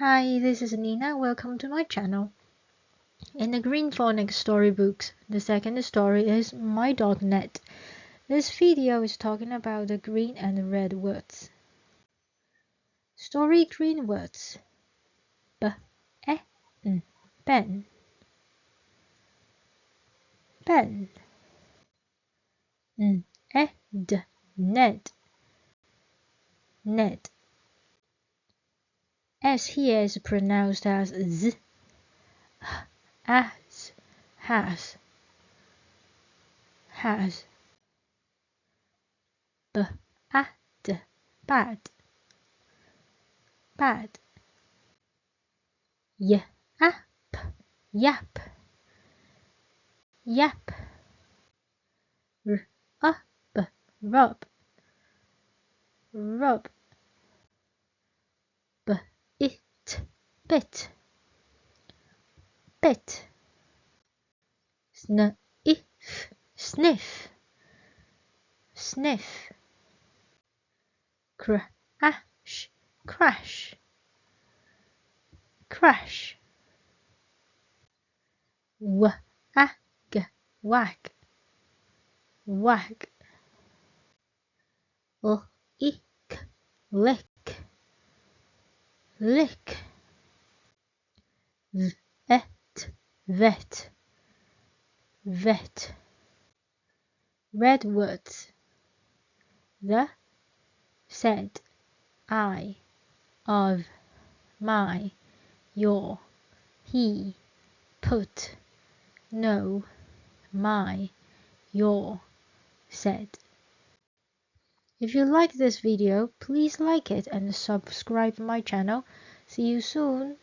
Hi, this is Nina. Welcome to my channel. In the Green Phonics storybooks, the second story is My .NET. This video is talking about the green and red words. Story green words. Ben. Ben. Ned. Ned. S here is pronounced as z. As. Has. Bad. Bad. Yap. Yap. Rub. Bit. Sniff. Crash. Wag. Lick. Vet. Red words. The, said, I, of, my, your, he, put, no, my, your, said. If you like this video, please like it and subscribe my channel. See you soon.